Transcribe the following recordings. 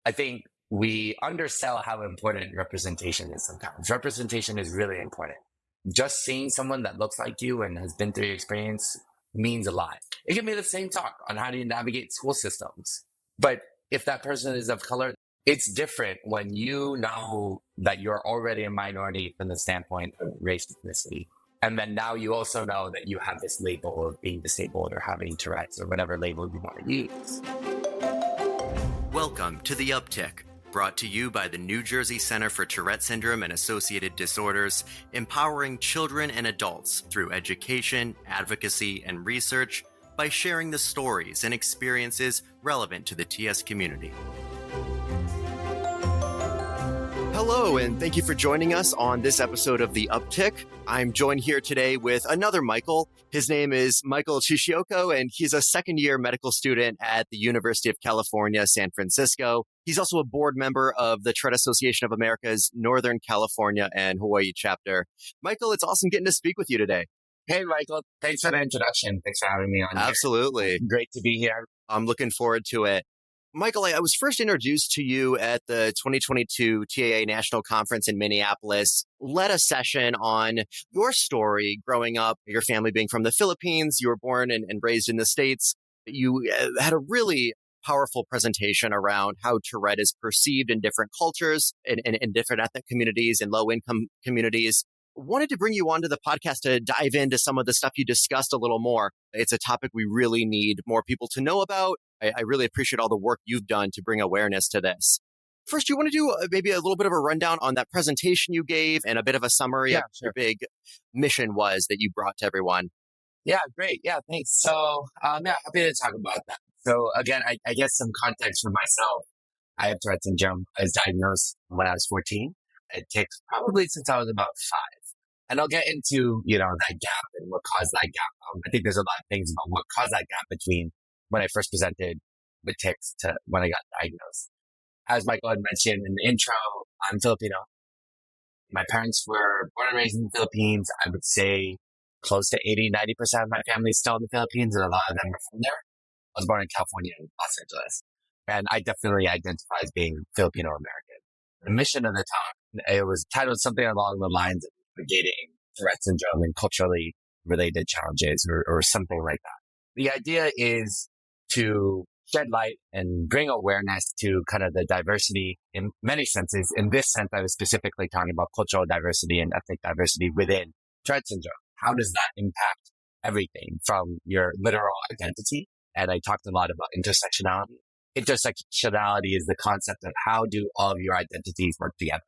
I think we undersell how important representation is sometimes. Representation is really important. Just seeing someone that looks like you and has been through your experience means a lot. It can be the same talk on how do you navigate school systems. But if that person is of color, it's different when you know that you're already a minority from the standpoint of race, ethnicity. And then now you also know that you have this label of being disabled or having Tourette's or whatever label you want to use. Welcome to The Uptick, brought to you by the New Jersey Center for Tourette Syndrome and Associated Disorders, empowering children and adults through education, advocacy, and research by sharing the stories and experiences relevant to the TS community. Hello, and thank you for joining us on this episode of The Uptick. I'm joined here today with another Michael. His name is Michael Chichioco, and he's a second-year medical student at the University of California, San Francisco. He's also a board member of the Tourette Association of America's Northern California and Hawaii chapter. Michael, it's awesome getting to speak with you today. Hey, Michael. Thanks for the introduction. Thanks for having me on. Absolutely. Here. Great to be here. I'm looking forward to it. Michael, I was first introduced to you at the 2022 TAA National Conference in Minneapolis. Led a session on your story growing up, your family being from the Philippines. You were born and raised in the States. You had a really powerful presentation around how Tourette is perceived in different cultures, in different ethnic communities and low-income communities. Wanted to bring you onto the podcast to dive into some of the stuff you discussed a little more. It's a topic we really need more people to know about. I really appreciate all the work you've done to bring awareness to this. First, you want to do maybe a little bit of a rundown on that presentation you gave and a bit of a summary of what your big mission was that you brought to everyone. Yeah, great. Yeah, thanks. So, happy to talk about that. So again, I guess some context for myself. I have Tourette Syndrome. I was diagnosed when I was 14. It takes probably since I was about 5. And I'll get into, that gap and what caused that gap. I think there's a lot of things about what caused that gap between when I first presented with tics to when I got diagnosed. As Michael had mentioned in the intro, I'm Filipino. My parents were born and raised in the Philippines. I would say close to 80-90% of my family is still in the Philippines, and a lot of them are from there. I was born in California and Los Angeles, and I definitely identify as being Filipino American. The mission of the talk, it was titled something along the lines of navigating Tourette syndrome and culturally related challenges or something like that. The idea is to shed light and bring awareness to kind of the diversity in many senses. In this sense, I was specifically talking about cultural diversity and ethnic diversity within Tourette syndrome. How does that impact everything from your literal identity? And I talked a lot about intersectionality. Intersectionality is the concept of how do all of your identities work together,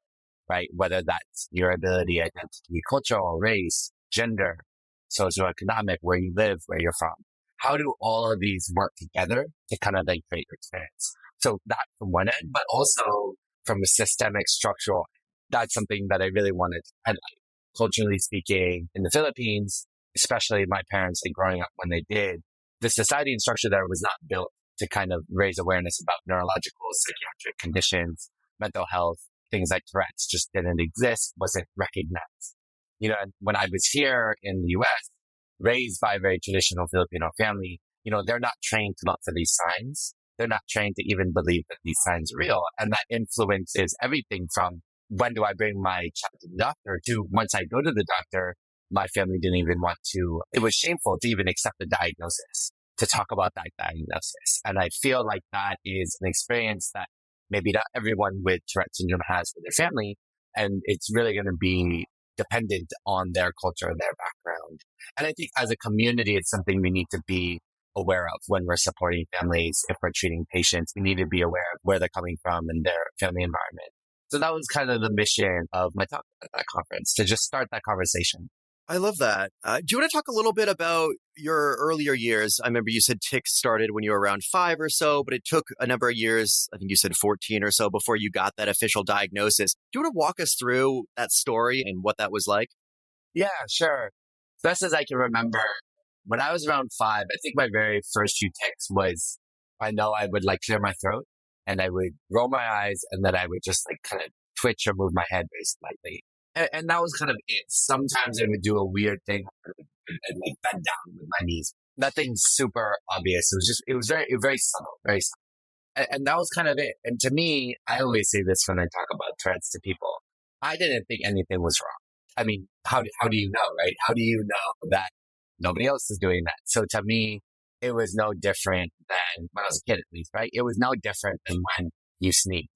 right? Whether that's your ability, identity, cultural, race, gender, socioeconomic, where you live, where you're from. How do all of these work together to kind of then create your experience? So that from one end, but also from a systemic structural, that's something that I really wanted to highlight. Culturally speaking, in the Philippines, especially my parents, like growing up when they did, the society and structure there was not built to kind of raise awareness about neurological, psychiatric conditions, mental health, things like Tourette's just didn't exist, wasn't recognized. And when I was here in the US, raised by a very traditional Filipino family, they're not trained to look for these signs. They're not trained to even believe that these signs are real. And that influences everything from when do I bring my child to the doctor to once I go to the doctor, my family didn't even want to, it was shameful to even accept the diagnosis, to talk about that diagnosis. And I feel like that is an experience that maybe not everyone with Tourette syndrome has with their family. And it's really going to be dependent on their culture and their background. And I think as a community, it's something we need to be aware of when we're supporting families. If we're treating patients, we need to be aware of where they're coming from and their family environment. So that was kind of the mission of my talk at that conference, to just start that conversation. I love that. Do you want to talk a little bit about your earlier years? I remember you said tics started when you were around 5 or so, but it took a number of years, I think you said 14 or so, before you got that official diagnosis. Do you want to walk us through that story and what that was like? Yeah, sure. Best as I can remember, when I was around 5, I think my very first few tics was, I know I would clear my throat and I would roll my eyes and then I would just kind of twitch or move my head very slightly. And that was kind of it. Sometimes I would do a weird thing and bend down with my knees. Nothing super obvious. It was very, very subtle, very subtle. And that was kind of it. And to me, I always say this when I talk about Tourette's to people. I didn't think anything was wrong. I mean, how do you know, right? How do you know that nobody else is doing that? So to me, it was no different than when I was a kid, at least, right? It was no different than when you sneeze,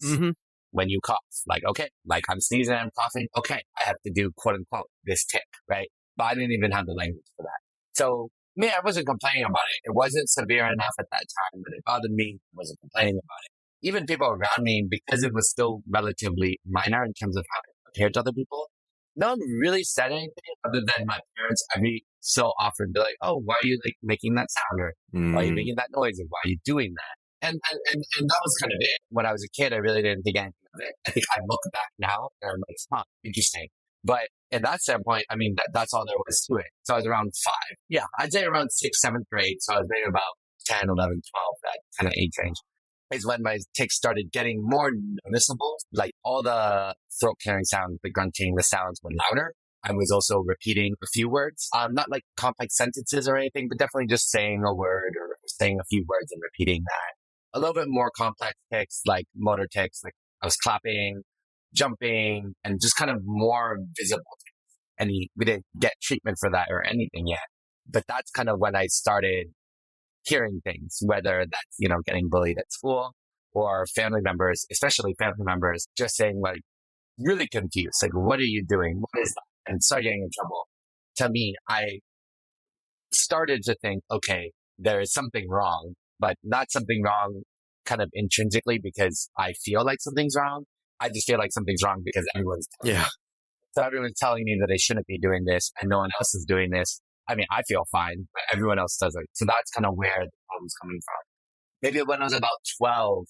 when you cough. Like, okay, like I'm sneezing, I'm coughing. Okay, I have to do quote unquote this tick, right? But I didn't even have the language for that. So me, I wasn't complaining about it. It wasn't severe enough at that time, but it bothered me. I wasn't complaining about it. Even people around me, because it was still relatively minor in terms of how it compared to other people, no one really said anything other than my parents. I mean, so often be like, "Oh, why are you like making that sound? Or why are you making that noise? Or why are you doing that?" And that was kind of it. When I was a kid, I really didn't think anything of it. I think I look back now and I'm like, "Huh, interesting." But in that standpoint, I mean, that's all there was to it. So I was around 5. Yeah, I'd say around 6th, 7th grade. So I was maybe about 10, 11, 12, that kind of age range is when my tics started getting more noticeable. Like all the throat clearing sounds, the grunting, the sounds were louder. I was also repeating a few words, not like complex sentences or anything, but definitely just saying a word or saying a few words and repeating that. A little bit more complex tics, like motor tics, like I was clapping, jumping, and just kind of more visible. And we didn't get treatment for that or anything yet. But that's kind of when I started hearing things, whether that's, getting bullied at school or family members, especially family members, just saying like, really confused. Like, what are you doing? What is that? And start getting in trouble. To me, I started to think, okay, there is something wrong, but not something wrong kind of intrinsically because I feel like something's wrong. I just feel like something's wrong because everyone's telling me. So everyone's telling me that I shouldn't be doing this and no one else is doing this. I mean, I feel fine, but everyone else doesn't. So that's kind of where the problem's coming from. Maybe when I was about 12,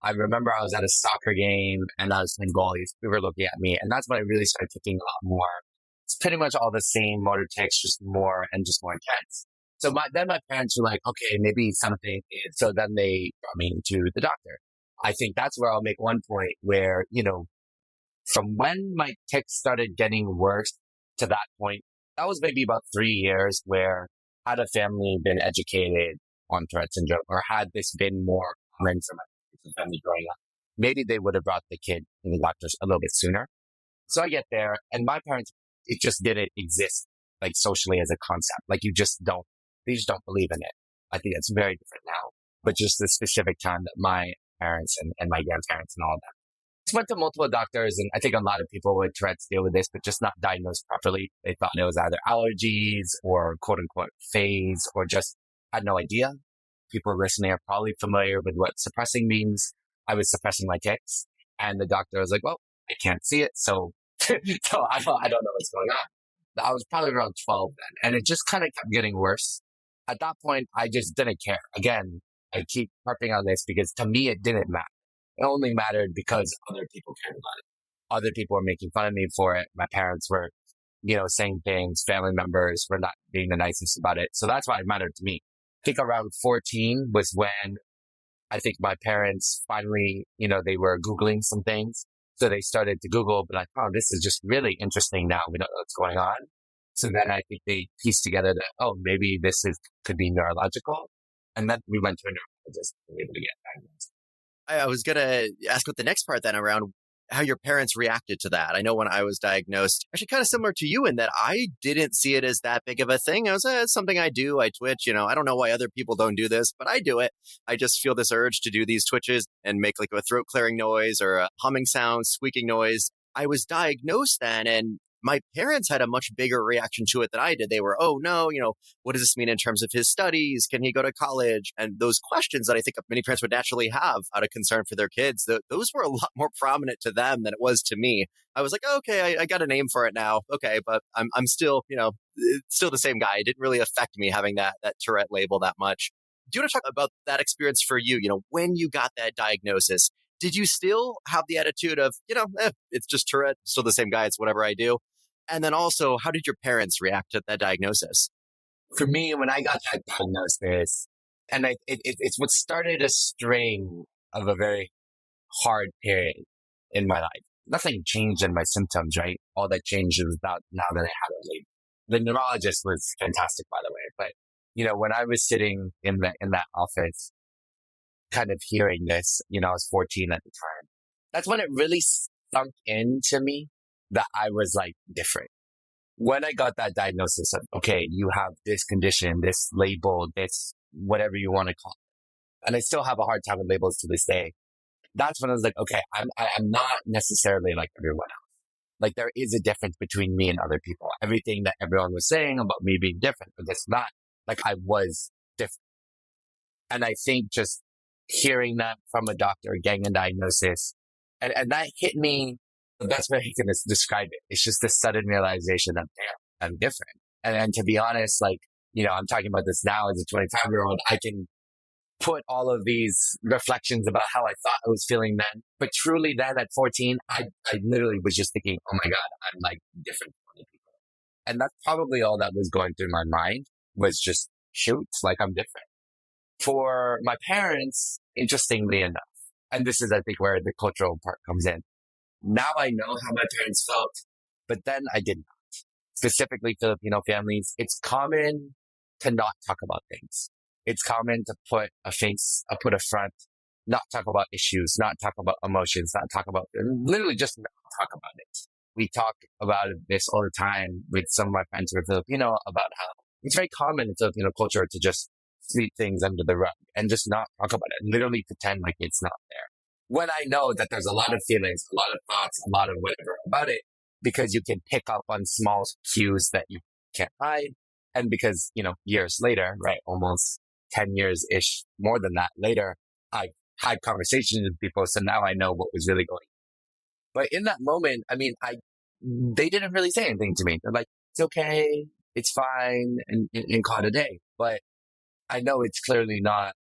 I remember I was at a soccer game and I was playing goalies. People were looking at me and that's when I really started kicking a lot more. It's pretty much all the same motor tics, just more and just more intense. So then my parents were like, okay, maybe something is. So then they brought me to the doctor. I think that's where I'll make one point where, from when my tics started getting worse to that point, that was maybe about 3 years where had a family been educated on Tourette syndrome or had this been more common for my family growing up, maybe they would have brought the kid to the doctors a little bit sooner. So I get there and my parents, it just didn't exist like socially as a concept. Like they just don't believe in it. I think it's very different now, but just the specific time that my parents and my grandparents and all of that went to multiple doctors, and I think a lot of people with Tourette's deal with this, but just not diagnosed properly. They thought it was either allergies or quote unquote phase or just had no idea. People listening are probably familiar with what suppressing means. I was suppressing my tics and the doctor was like, well, I can't see it. So, so I don't know what's going on. I was probably around 12 then and it just kind of kept getting worse. At that point, I just didn't care. Again, I keep harping on this because to me, it didn't matter. It only mattered because other people cared about it. Other people were making fun of me for it. My parents were, saying things. Family members were not being the nicest about it. So that's why it mattered to me. I think around 14 was when I think my parents finally, they were Googling some things. So they started to Google, but like, oh, this is just really interesting now. We don't know what's going on. So then I think they pieced together that, oh, maybe could be neurological. And then we went to a neurologist and we were able to get diagnosed. I was going to ask what the next part then around how your parents reacted to that. I know when I was diagnosed, actually kind of similar to you in that I didn't see it as that big of a thing. I was, it's something I do. I twitch, I don't know why other people don't do this, but I do it. I just feel this urge to do these twitches and make like a throat clearing noise or a humming sound, squeaking noise. I was diagnosed then and my parents had a much bigger reaction to it than I did. They were, oh no, what does this mean in terms of his studies? Can he go to college? And those questions that I think many parents would naturally have out of concern for their kids, those were a lot more prominent to them than it was to me. I was like, okay, I got a name for it now. Okay, but I'm still, still the same guy. It didn't really affect me having that Tourette label that much. Do you want to talk about that experience for you? When you got that diagnosis, did you still have the attitude of, it's just Tourette, still the same guy, it's whatever I do? And then also, how did your parents react to that diagnosis? For me, when I got that diagnosis, and it's what started a string of a very hard period in my life. Nothing changed in my symptoms, right? All that changed was now that I had a label. The neurologist was fantastic, by the way. But, when I was sitting in that office, kind of hearing this, I was 14 at the time. That's when it really sunk into me that I was like different. When I got that diagnosis of, okay, you have this condition, this label, this whatever you want to call it. And I still have a hard time with labels to this day. That's when I was like, okay, I'm not necessarily like everyone else. Like there is a difference between me and other people. Everything that everyone was saying about me being different, but it's not like I was different. And I think just hearing that from a doctor, getting a diagnosis, and that hit me. The best way I can describe it. It's just this sudden realization that, damn, I'm different. And to be honest, like, I'm talking about this now as a 25-year-old. I can put all of these reflections about how I thought I was feeling then. But truly then at 14, I literally was just thinking, oh my God, I'm like different from other people. And that's probably all that was going through my mind was just, shoot, like I'm different. For my parents, interestingly enough, and this is, I think, where the cultural part comes in. Now I know how my parents felt, but then I did not. Specifically Filipino families, it's common to not talk about things. It's common to put a face, put a front, not talk about issues, not talk about emotions, not talk about, literally just not talk about it. We talk about this all the time with some of my friends who are Filipino about how it's very common in Filipino culture to just sweep things under the rug and just not talk about it, literally pretend like it's not there. When I know that there's a lot of feelings, a lot of thoughts, a lot of whatever about it, because you can pick up on small cues that you can't hide. And because, years later, right, almost 10 years-ish, more than that later, I had conversations with people. So now I know what was really going on. But in that moment, they didn't really say anything to me. They're like, it's okay, it's fine, and call it a day. But I know it's clearly not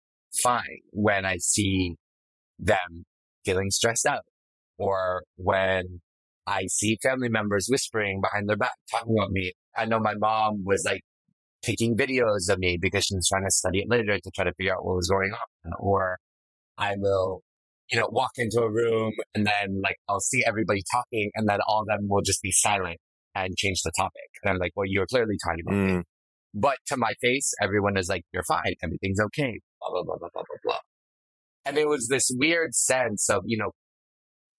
fine when I see them feeling stressed out, or when I see family members whispering behind their back, talking about me. I know my mom was like taking videos of me because she was trying to study it later to try to figure out what was going on. Or I will, walk into a room and then like I'll see everybody talking and then all of them will just be silent and change the topic. And I'm like, well, you're clearly talking about me. But to my face, everyone is like, you're fine. Everything's okay. Blah, blah, blah, blah, blah, blah, blah. And it was this weird sense of,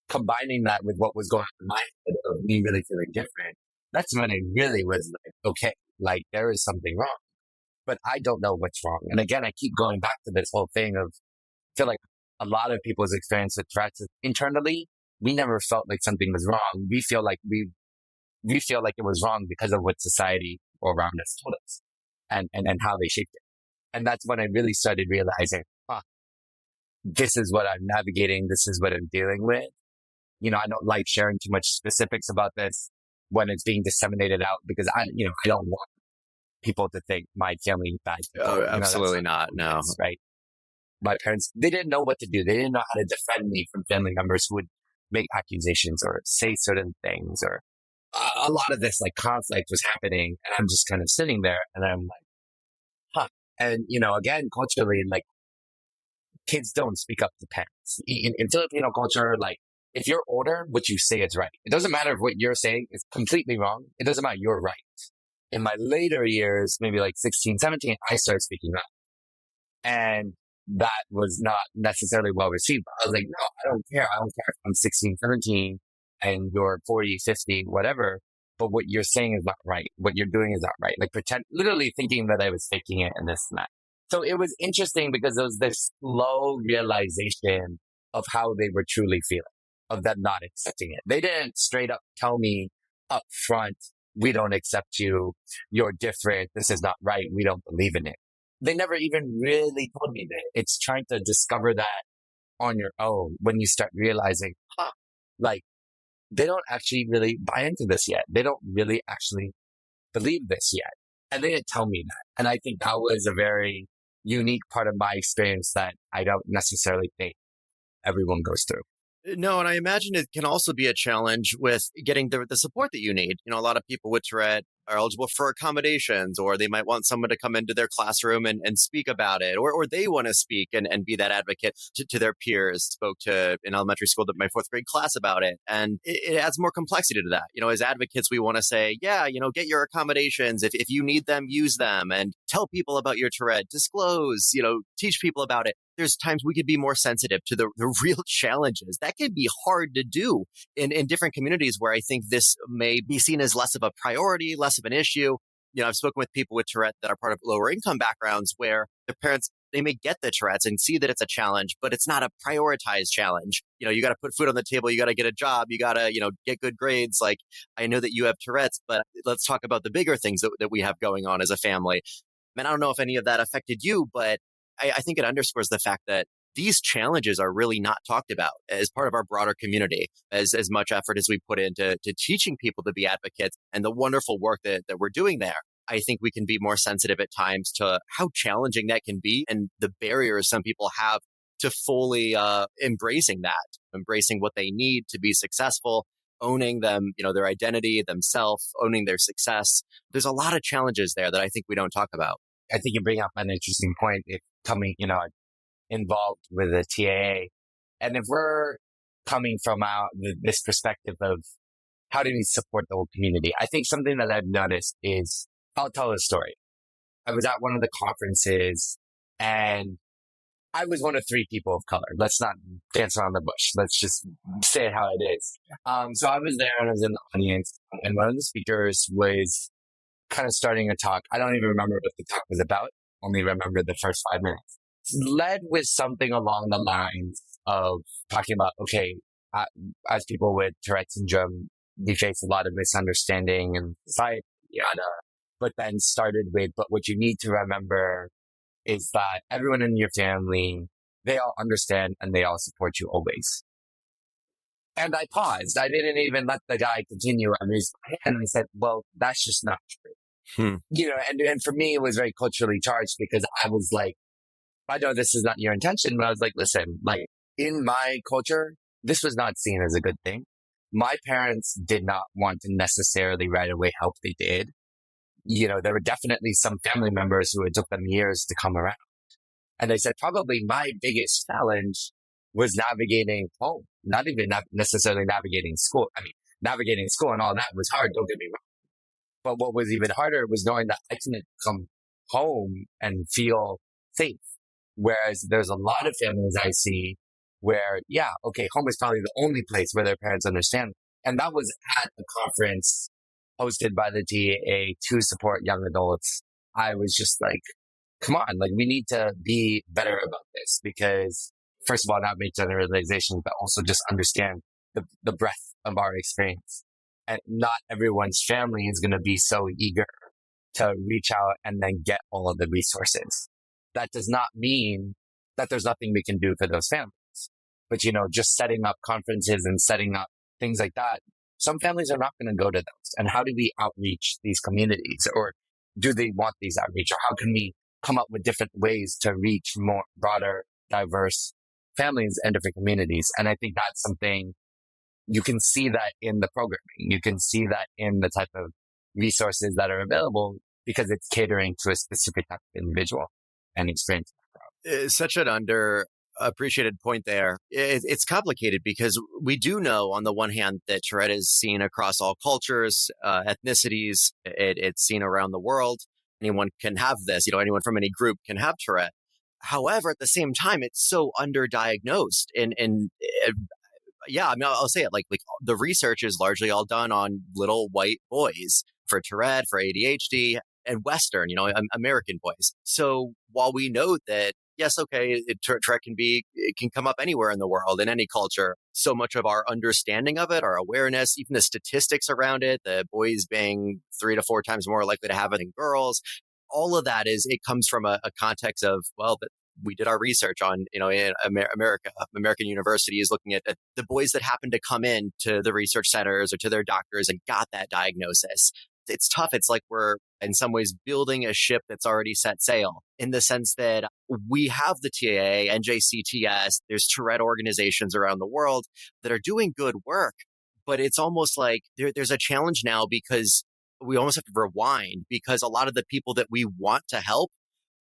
combining that with what was going on in my head of me really feeling different. That's when it really was like, okay, like there is something wrong, but I don't know what's wrong. And again, I keep going back to this whole thing of, I feel like a lot of people's experience with Tourette's internally, we never felt like something was wrong. We feel like we feel like it was wrong because of what society around us told us and how they shaped it. And that's when I really started realizing, this is what I'm navigating. This is what I'm dealing with. I don't like sharing too much specifics about this when it's being disseminated out because I don't want people to think my family is bad. Oh, absolutely not. No. Right. My parents, they didn't know what to do. They didn't know how to defend me from family members who would make accusations or say certain things, or a lot of this like conflict was happening. And I'm just kind of sitting there and I'm like, And, again, culturally, like kids don't speak up to parents. In Filipino culture, like if you're older, what you say is right. It doesn't matter if what you're saying is completely wrong. It doesn't matter. You're right. In my later years, maybe like 16, 17, I started speaking up. And that was not necessarily well received. I was like, no, I don't care. I don't care if I'm 16, 17 and you're 40, 50, whatever. But what you're saying is not right. What you're doing is not right. Like literally thinking that I was faking it and this and that. So it was interesting because it was this slow realization of how they were truly feeling, of them not accepting it. They didn't straight up tell me up front, we don't accept you. You're different. This is not right. We don't believe in it. They never even really told me that. It's trying to discover that on your own when you start realizing, like they don't actually really buy into this yet. They don't really actually believe this yet. And they didn't tell me that. And I think that was a very unique part of my experience that I don't necessarily think everyone goes through. No, and I imagine it can also be a challenge with getting the support that you need. A lot of people with Tourette are eligible for accommodations, or they might want someone to come into their classroom and speak about it, or they want to speak and be that advocate to their peers. Spoke to in elementary school to my fourth grade class about it. And it adds more complexity to that. As advocates, we want to say, get your accommodations. If you need them, use them and tell people about your Tourette, disclose, teach people about it. there's times we could be more sensitive to the real challenges. That can be hard to do in different communities where I think this may be seen as less of a priority, less of an issue. I've spoken with people with Tourette that are part of lower income backgrounds where their parents, they may get the Tourette's and see that it's a challenge, but it's not a prioritized challenge. You got to put food on the table. You got to get a job. You got to, get good grades. Like, I know that you have Tourette's, but let's talk about the bigger things that we have going on as a family. And I don't know if any of that affected you, but I think it underscores the fact that these challenges are really not talked about as part of our broader community, as much effort as we put into teaching people to be advocates and the wonderful work that we're doing there. I think we can be more sensitive at times to how challenging that can be and the barriers some people have to fully embracing what they need to be successful, owning them, their identity, themselves, owning their success. There's a lot of challenges there that I think we don't talk about. I think you bring up an interesting point if coming, involved with the TAA. And if we're coming from this perspective of how do we support the whole community, I think something that I've noticed is, I'll tell a story. I was at one of the conferences and I was one of 3 people of color. Let's not dance around the bush. Let's just say it how it is. So I was there and I was in the audience and one of the speakers was kind of starting a talk. I don't even remember what the talk was about. Only remember the first 5 minutes. Led with something along the lines of talking about, okay, as people with Tourette syndrome, we face a lot of misunderstanding in society, yada. But then started with, but what you need to remember is that everyone in your family, they all understand and they all support you always. And I paused. I didn't even let the guy continue. I raised my hand and I said, well, that's just not true. And for me, it was very culturally charged because I was like, I know this is not your intention, but I was like, listen, like in my culture, this was not seen as a good thing. My parents did not want to necessarily right away help. They did. There were definitely some family members who it took them years to come around. And I said, probably my biggest challenge was navigating home, not even necessarily navigating school. I mean, navigating school and all that was hard. Don't get me wrong. But what was even harder was knowing that I couldn't come home and feel safe. Whereas there's a lot of families I see where, home is probably the only place where their parents understand. And that was at a conference hosted by the TAA to support young adults. I was just like, come on, like we need to be better about this because first of all, not make generalizations, but also just understand the breadth of our experience. And not everyone's family is going to be so eager to reach out and then get all of the resources. That does not mean that there's nothing we can do for those families. But, just setting up conferences and setting up things like that, some families are not going to go to those. And how do we outreach these communities? Or do they want these outreach? Or how can we come up with different ways to reach more broader, diverse families and different communities? And I think that's something you can see that in the programming. You can see that in the type of resources that are available because it's catering to a specific type of individual and experience. It's such an underappreciated point there. It's complicated because we do know on the one hand that Tourette is seen across all cultures, ethnicities. It's seen around the world. Anyone can have this, anyone from any group can have Tourette. However, at the same time, it's so underdiagnosed and I'll say it like the research is largely all done on little white boys for Tourette, for ADHD, and Western, American boys. So while we know that, yes, okay, Tourette it can come up anywhere in the world, in any culture, so much of our understanding of it, our awareness, even the statistics around it, the boys being 3 to 4 times more likely to have it than girls, all of that it comes from a context of, we did our research on, in American universities, looking at the boys that happened to come in to the research centers or to their doctors and got that diagnosis. It's tough. It's like we're in some ways building a ship that's already set sail in the sense that we have the TAA, NJCTS, there's Tourette organizations around the world that are doing good work, but it's almost like there's a challenge now because we almost have to rewind because a lot of the people that we want to help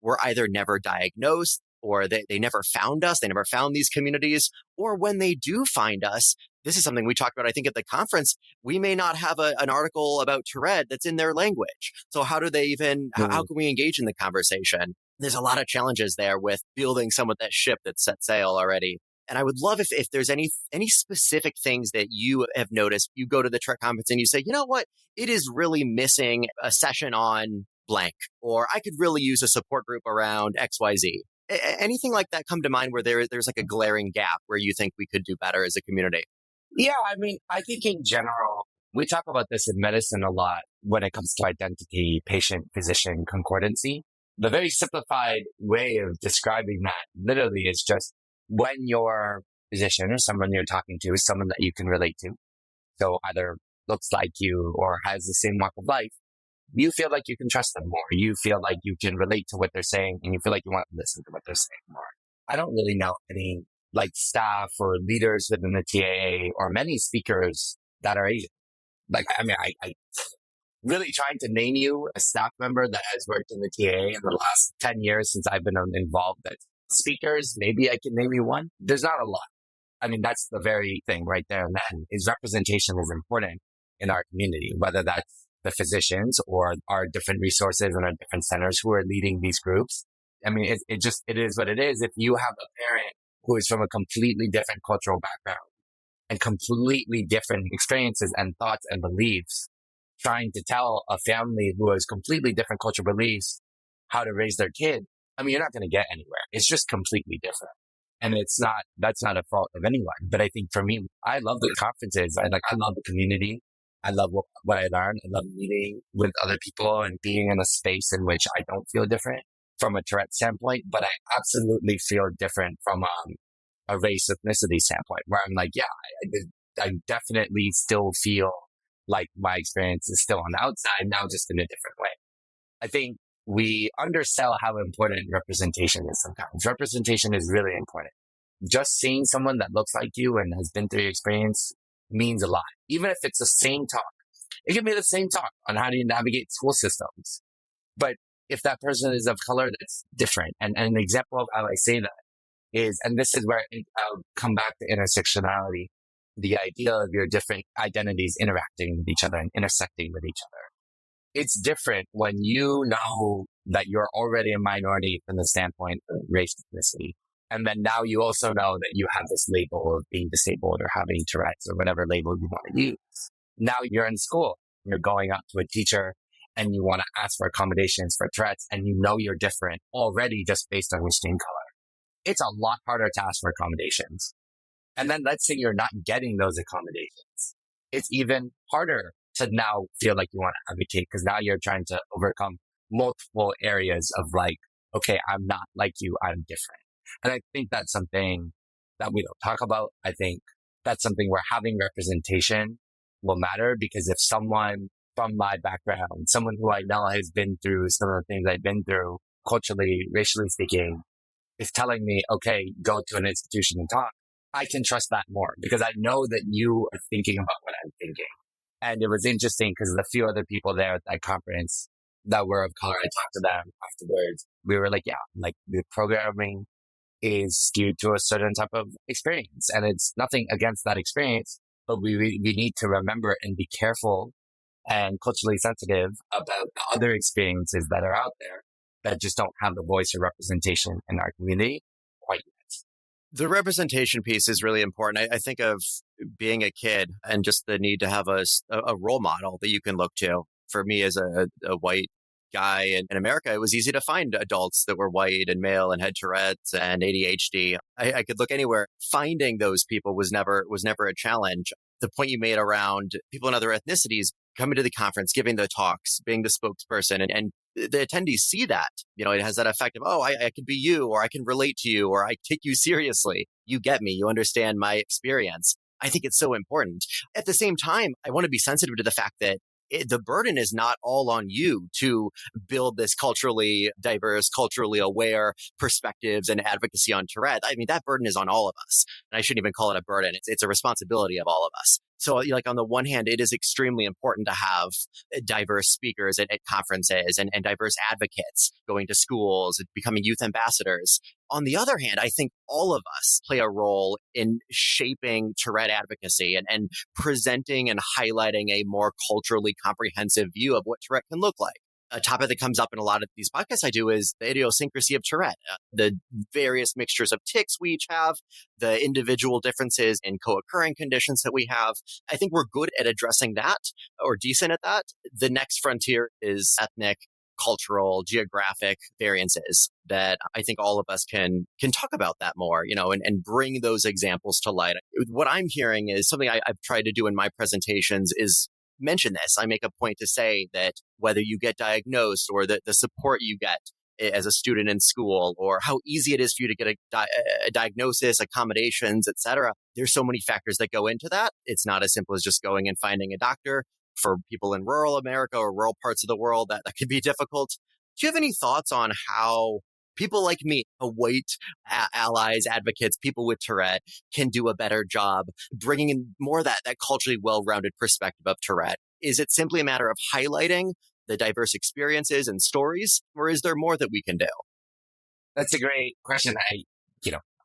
were either never diagnosed or they never found us. They never found these communities. Or when they do find us, this is something we talked about, I think, at the conference, we may not have an article about Tourette that's in their language. So how do they how can we engage in the conversation? there's a lot of challenges there with building some of that ship that's set sail already. And I would love if there's any specific things that you have noticed. You go to the Tourette conference and you say, you know what, it is really missing a session on blank, or I could really use a support group around XYZ. Anything like that come to mind where there's like a glaring gap where you think we could do better as a community? Yeah, I mean, I think in general, we talk about this in medicine a lot when it comes to identity, patient, physician concordancy. The very simplified way of describing that literally is just when your physician or someone you're talking to is someone that you can relate to. So either looks like you or has the same walk of life, you feel like you can trust them more. You feel like you can relate to what they're saying and you feel like you want to listen to what they're saying more. I don't really know any like staff or leaders within the TAA or many speakers that are Asian. Like, I mean, I really trying to name you a staff member that has worked in the TAA in the last 10 years since I've been involved as speakers. Maybe I can name you one. There's not a lot. I mean, that's the very thing right there and then is representation is important in our community, whether that's the physicians or our different resources and our different centers who are leading these groups. I mean, it is what it is. If you have a parent who is from a completely different cultural background and completely different experiences and thoughts and beliefs, trying to tell a family who has completely different cultural beliefs how to raise their kid, I mean, you're not going to get anywhere. It's just completely different. And that's not a fault of anyone. But I think for me, I love the conferences. I love the community. I love what I learned. I love meeting with other people and being in a space in which I don't feel different from a Tourette standpoint, but I absolutely feel different from a race ethnicity standpoint where I'm like, yeah, I definitely still feel like my experience is still on the outside now, just in a different way. I think we undersell how important representation is sometimes. Representation is really important. Just seeing someone that looks like you and has been through your experience means a lot. Even if it's the same talk, it can be the same talk on how do you navigate school systems. But if that person is of color, that's different. And an example of how I say that is, and this is where I'll come back to intersectionality, the idea of your different identities interacting with each other and intersecting with each other. It's different when you know that you're already a minority from the standpoint of race ethnicity. And then now you also know that you have this label of being disabled or having Tourette's or whatever label you want to use. Now you're in school, you're going up to a teacher and you want to ask for accommodations for Tourette's and you know you're different already just based on your skin color. It's a lot harder to ask for accommodations. And then let's say you're not getting those accommodations. It's even harder to now feel like you want to advocate because now you're trying to overcome multiple areas of like, okay, I'm not like you, I'm different. And I think that's something that we don't talk about. I think that's something where having representation will matter because if someone from my background, someone who I know has been through some of the things I've been through culturally, racially speaking, is telling me, okay, go to an institution and talk, I can trust that more because I know that you are thinking about what I'm thinking. And it was interesting because the few other people there at that conference that were of color, I talked to them afterwards. We were like, yeah, like the programming is skewed to a certain type of experience. And it's nothing against that experience, but we need to remember and be careful and culturally sensitive about the other experiences that are out there that just don't have the voice or representation in our community quite yet. The representation piece is really important. I think of being a kid and just the need to have a role model that you can look to. For me as a white guy in America, it was easy to find adults that were white and male and had Tourette's and ADHD. I could look anywhere. Finding those people was never a challenge. The point you made around people in other ethnicities coming to the conference, giving the talks, being the spokesperson, and the attendees see that. You know, it has that effect of, oh, I can be you, or I can relate to you, or I take you seriously. You get me. You understand my experience. I think it's so important. At the same time, I want to be sensitive to the fact that the burden is not all on you to build this culturally diverse, culturally aware perspectives and advocacy on Tourette. I mean, that burden is on all of us. And I shouldn't even call it a burden. It's a responsibility of all of us. So like on the one hand, it is extremely important to have diverse speakers at conferences and diverse advocates going to schools, becoming youth ambassadors. On the other hand, I think all of us play a role in shaping Tourette advocacy and presenting and highlighting a more culturally comprehensive view of what Tourette can look like. a topic that comes up in a lot of these podcasts I do is the idiosyncrasy of Tourette, the various mixtures of tics we each have, the individual differences in co-occurring conditions that we have. I think we're good at addressing that, or decent at that. The next frontier is ethnic, cultural, geographic variances that I think all of us can talk about that more, and bring those examples to light. What I'm hearing is something I've tried to do in my presentations is mention this. I make a point to say that whether you get diagnosed or the support you get as a student in school, or how easy it is for you to get a diagnosis, accommodations, etc. There's so many factors that go into that. It's not as simple as just going and finding a doctor. For people in rural America or rural parts of the world, that can be difficult. Do you have any thoughts on how people like me, white allies, advocates, people with Tourette, can do a better job bringing in more of that culturally well-rounded perspective of Tourette? Is it simply a matter of highlighting the diverse experiences and stories, or is there more that we can do? That's a great question.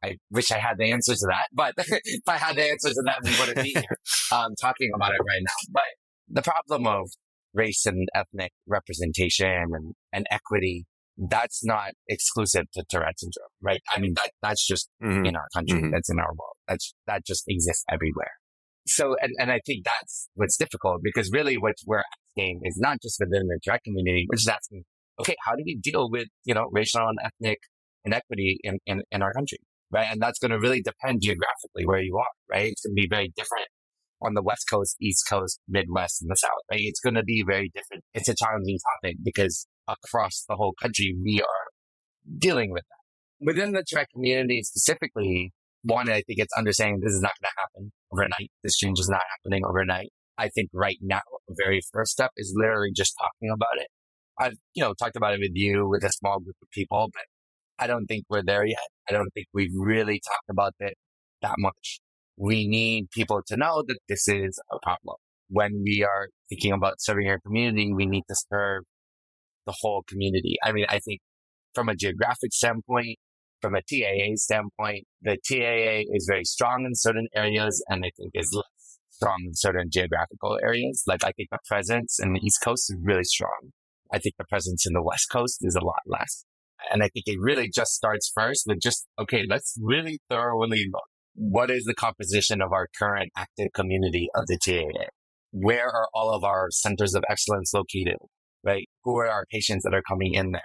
I wish I had the answer to that, but if I had the answer to that, we wouldn't be here talking about it right now. But the problem of race and ethnic representation and equity, that's not exclusive to Tourette syndrome, right? I mean, that's just in our country. That's in our world. That just exists everywhere. So, and I think that's what's difficult, because really what we're asking is not just within the Tourette community, we're just asking, okay, how do we deal with, racial and ethnic inequity in our country, right? And that's going to really depend geographically where you are, right? It's going to be very different on the West Coast, East Coast, Midwest, and the South, right? It's going to be very different. It's a challenging topic because across the whole country, we are dealing with that. Within the Tourette community specifically, one, I think it's understanding this is not going to happen overnight. This change is not happening overnight. I think right now, the very first step is literally just talking about it. I've, talked about it with you, with a small group of people, but I don't think we're there yet. I don't think we've really talked about it that much. We need people to know that this is a problem. When we are thinking about serving our community, we need to serve the whole community. I mean, I think from a geographic standpoint, from a TAA standpoint, the TAA is very strong in certain areas and I think is less strong in certain geographical areas. Like I think the presence in the East Coast is really strong. I think the presence in the West Coast is a lot less. And I think it really just starts first with just, okay, let's really thoroughly look. What is the composition of our current active community of the TAA? Where are all of our centers of excellence located, right? Who are our patients that are coming in there?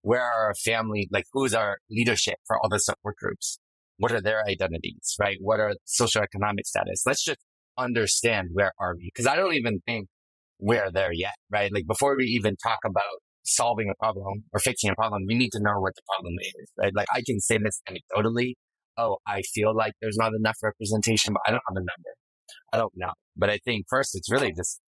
Where are our family, who's our leadership for all the support groups? What are their identities, right? What are socioeconomic status? Let's just understand where are we? Because I don't even think we're there yet, right? Before we even talk about solving a problem or fixing a problem, we need to know what the problem is, right? I can say this anecdotally. Oh, I feel like there's not enough representation, but I don't have a number. I don't know. But I think first it's really just,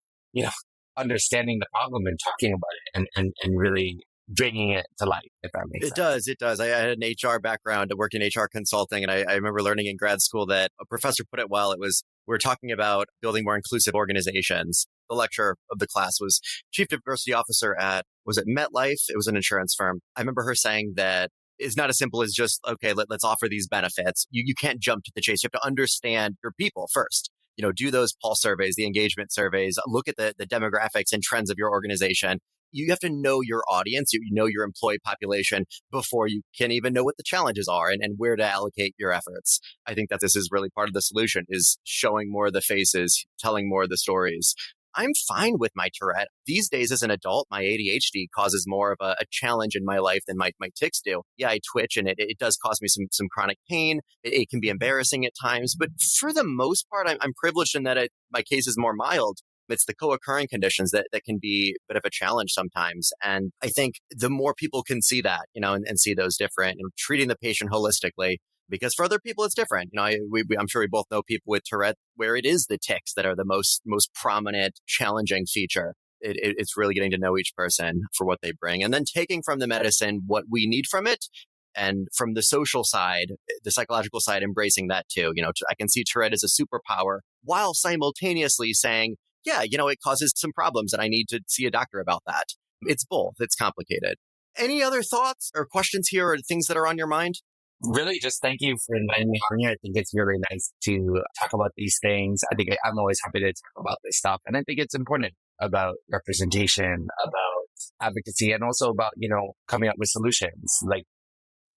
understanding the problem and talking about it and really bringing it to light, if that makes sense. It does. I had an HR background. I worked in HR consulting, and I remember learning in grad school that a professor put it well. We were talking about building more inclusive organizations. The lecturer of the class was chief diversity officer at, was it MetLife? It was an insurance firm. I remember her saying that it's not as simple as just, okay, let's offer these benefits. You can't jump to the chase. You have to understand your people first. Do those pulse surveys, the engagement surveys, look at the demographics and trends of your organization. You have to know your audience, you know your employee population before you can even know what the challenges are and where to allocate your efforts. I think that this is really part of the solution, is showing more of the faces, telling more of the stories. I'm fine with my Tourette. These days as an adult, my ADHD causes more of a challenge in my life than my tics do. Yeah, I twitch and it does cause me some chronic pain. It can be embarrassing at times, but for the most part, I'm privileged in that my case is more mild. It's the co-occurring conditions that can be a bit of a challenge sometimes. And I think the more people can see that, and see those different, treating the patient holistically, because for other people, it's different. I'm sure we both know people with Tourette where it is the tics that are the most prominent, challenging feature. It's really getting to know each person for what they bring, and then taking from the medicine what we need from it. And from the social side, the psychological side, embracing that too. I can see Tourette as a superpower while simultaneously saying, yeah, it causes some problems and I need to see a doctor about that. It's both. It's complicated. Any other thoughts or questions here or things that are on your mind? Really, just thank you for inviting me on here. I think it's really nice to talk about these things. I think I'm always happy to talk about this stuff. And I think it's important. about representation, about advocacy, and also about, coming up with solutions. Like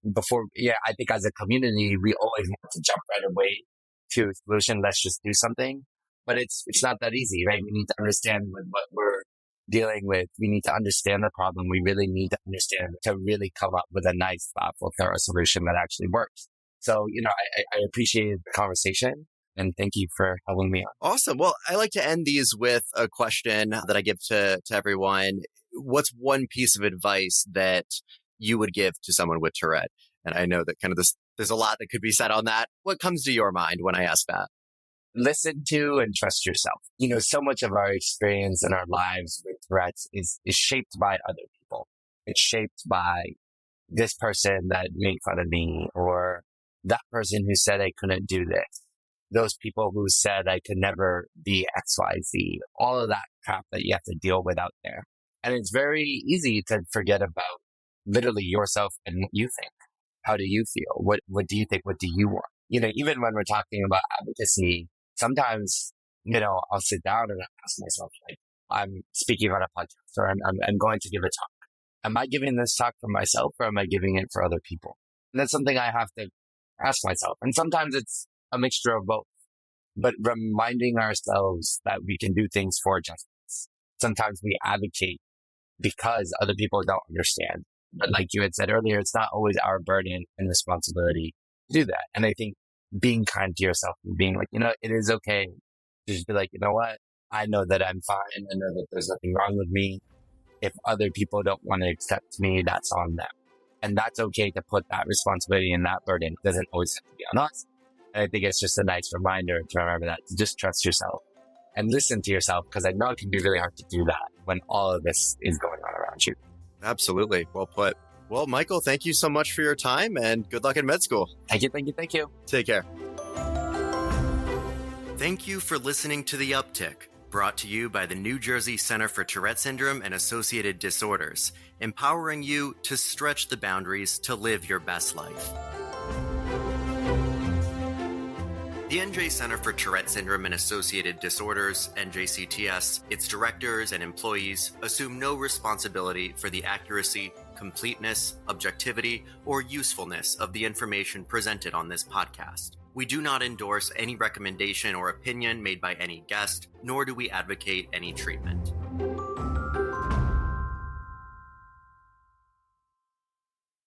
I think as a community, we always want to jump right away to a solution. Let's just do something. But it's not that easy, right? We need to understand what we're dealing with. We need to understand the problem. We really need to understand to really come up with a nice, thoughtful, thorough solution that actually works. So, I appreciated the conversation and thank you for having me on. Awesome. Well, I like to end these with a question that I give to everyone. What's one piece of advice that you would give to someone with Tourette? And I know that there's a lot that could be said on that. What comes to your mind when I ask that? Listen to and trust yourself. So much of our experience in our lives with Tourette's is shaped by other people. It's shaped by this person that made fun of me, or that person who said I couldn't do this. Those people who said I could never be XYZ, all of that crap that you have to deal with out there. And it's very easy to forget about literally yourself and what you think. How do you feel? What do you think? What do you want? Even when we're talking about advocacy, sometimes, I'll sit down and ask myself, like, I'm speaking on a podcast or I'm going to give a talk. Am I giving this talk for myself or am I giving it for other people? And that's something I have to ask myself. And sometimes it's a mixture of both, but reminding ourselves that we can do things for justice. Sometimes we advocate because other people don't understand. But like you had said earlier, it's not always our burden and responsibility to do that. And I think being kind to yourself and being like, it is okay to just be like, you know what? I know that I'm fine. I know that there's nothing wrong with me. If other people don't want to accept me, that's on them. And that's okay to put that responsibility and that burden. It doesn't always have to be on us. And I think it's just a nice reminder to remember that, to just trust yourself and listen to yourself, because I know it can be really hard to do that when all of this is going on around you. Absolutely. Well put. Well, Michael, thank you so much for your time and good luck in med school. Thank you. Take care. Thank you for listening to The Uptick, brought to you by the New Jersey Center for Tourette Syndrome and Associated Disorders, empowering you to stretch the boundaries to live your best life. The NJ Center for Tourette Syndrome and Associated Disorders, NJCTS, its directors and employees assume no responsibility for the accuracy, completeness, objectivity, or usefulness of the information presented on this podcast. We do not endorse any recommendation or opinion made by any guest, nor do we advocate any treatment.